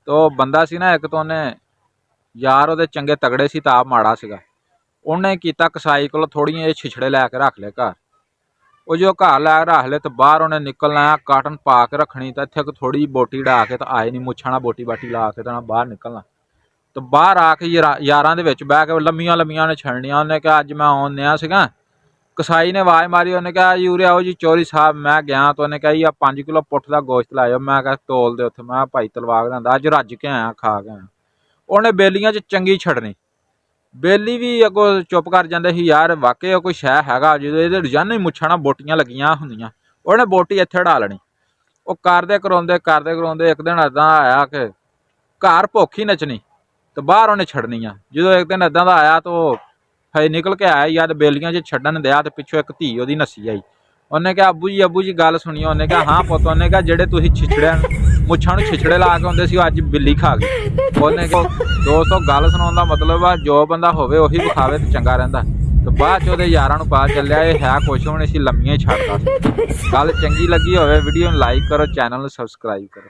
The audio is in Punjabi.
तो बंदा सी ना एक तो उन्हें यार ਉਹਦੇ ਚੰਗੇ ਤਗੜੇ ਸੀ ਤਾਂ ਆਪ ਮਾੜਾ ਸੀਗਾ। ਉਹਨੇ ਕੀਤਾ ਕਸਾਈ ਕੋਲ ਥੋੜੀਆਂ ਜਿਹੇ ਛਿਛੜੇ ਲੈ ਕੇ ਰੱਖ ਲਏ ਘਰ। ਉਹ ਜੋ ਘਰ ਲੈ ਕੇ ਰੱਖ ਲਏ ਤੇ ਬਾਹਰ ਉਹਨੇ ਨਿਕਲਣਾ ਕਾਟਨ ਪਾ ਕੇ ਰੱਖਣੀ ਤਾਂ ਇੱਥੇ ਥੋੜੀ ਬੋਟੀ ਡਾ ਕੇ ਤਾਂ ਆਏ ਨਹੀਂ ਮੁੱਛਾਂ ਨਾਲ ਬੋਟੀ ਬਾਟੀ ਲਾ ਕੇ ਤਾਂ ਬਾਹਰ ਨਿਕਲਣਾ। ਤੇ ਬਾਹਰ ਆ ਕੇ ਯਾਰਾਂ ਦੇ ਵਿੱਚ ਬਹਿ ਕੇ ਲੰਮੀਆਂ ਲੰਮੀਆਂ ਨੇ ਛੱਡਣੀਆਂ। ਉਹਨੇ ਕਿਹਾ ਅੱਜ ਮੈਂ ਆਉਂਦਿਆ ਸੀਗਾ। ਕਸਾਈ ਨੇ ਆਵਾਜ਼ ਮਾਰੀ। ਉਹਨੇ ਕਿਹਾ ਜੀ ਉਰੇ ਆਓ ਜੀ ਚੋਰੀ ਸਾਹਿਬ। ਮੈਂ ਗਿਆ ਤਾਂ ਉਹਨੇ ਕਿਹਾ ਜੀ ਆ 5 ਕਿਲੋ ਪੁੱਠ ਦਾ ਗੋਸ਼ਤ ਲਾਇਓ। ਮੈਂ ਕਿਹਾ ਤੋਲ ਦੇ ਉੱਥੇ। ਮੈਂ ਭਾਈ ਤਲਵਾਰ ਲਿਆਂਦਾ ਅੱਜ ਰੱਜ ਕੇ ਆਇਆ ਖਾ ਕੇ ਆਇਆ। ਉਹਨੇ ਬੇਲੀਆਂ 'ਚ ਚੰਗੀ ਛੱਡਣੀ। ਬੇਲੀ ਵੀ ਅੱਗੋਂ ਚੁੱਪ ਕਰ ਜਾਂਦੇ ਸੀ ਯਾਰ ਵਾਕਈ ਕੋਈ ਸ਼ੈ ਹੈਗਾ ਜਦੋਂ ਇਹਦੇ ਰੋਜ਼ਾਨਾ ਹੀ ਮੁੱਛਾਂ ਨਾਲ ਬੋਟੀਆਂ ਲੱਗੀਆਂ ਹੁੰਦੀਆਂ। ਉਹਨੇ ਬੋਟੀ ਇੱਥੇ ਢਾ ਲੈਣੀ। ਉਹ ਕਰਦੇ ਕਰਾਉਂਦੇ ਇੱਕ ਦਿਨ ਇੱਦਾਂ ਆਇਆ ਕਿ ਘਰ ਭੁੱਖ ਹੀ ਨੱਚਣੀ ਤੇ ਬਾਹਰ ਉਹਨੇ ਛੱਡਣੀ ਆ। ਜਦੋਂ ਇੱਕ ਦਿਨ ਇੱਦਾਂ ਦਾ ਆਇਆ ਤਾਂ ਉਹ ਹਜੇ ਨਿਕਲ ਕੇ ਆਇਆ ਯਾਰ ਬੇਲੀਆਂ 'ਚ ਛੱਡਣ ਦਿਆ ਤੇ ਪਿੱਛੋਂ ਇੱਕ ਧੀ ਉਹਦੀ ਨੱਸੀ ਆਈ। ਉਹਨੇ ਕਿਹਾ ਅੱਬੂ ਜੀ ਗੱਲ ਸੁਣੀਓ। ਉਹਨੇ ਕਿਹਾ ਹਾਂ ਪੁੱਤ। ਉਹਨੇ ਕਿਹਾ ਜਿਹੜੇ ਤੁਸੀਂ ਛਿਛੜਿਆਂ ਮੁੱਛਾਂ ਨੂੰ ਛਿਛੜੇ ਲਾ ਕੇ ਆਉਂਦੇ ਸੀ ਅੱਜ ਬਿੱਲੀ ਖਾ ਗਈ। ਉਹਨੇ ਕਿਹਾ ਦੋਸਤੋ ਗੱਲ ਸੁਣਾਉਣ ਦਾ ਮਤਲਬ ਆ ਜੋ ਬੰਦਾ ਹੋਵੇ ਉਹੀ ਵਿਖਾਵੇ ਤੇ ਚੰਗਾ ਰਹਿੰਦਾ। ਤੇ ਬਾਅਦ 'ਚ ਉਹਦੇ ਯਾਰਾਂ ਨੂੰ ਪਤਾ ਚੱਲਿਆ ਇਹ ਹੈ ਕੁਛ ਵੀ ਨਹੀਂ ਸੀ ਲੰਮੀਆਂ ਹੀ ਛੱਡਦਾ। ਗੱਲ ਚੰਗੀ ਲੱਗੀ ਹੋਵੇ ਵੀਡੀਓ ਨੂੰ ਲਾਈਕ ਕਰੋ, ਚੈਨਲ ਨੂੰ ਸਬਸਕ੍ਰਾਈਬ ਕਰੋ।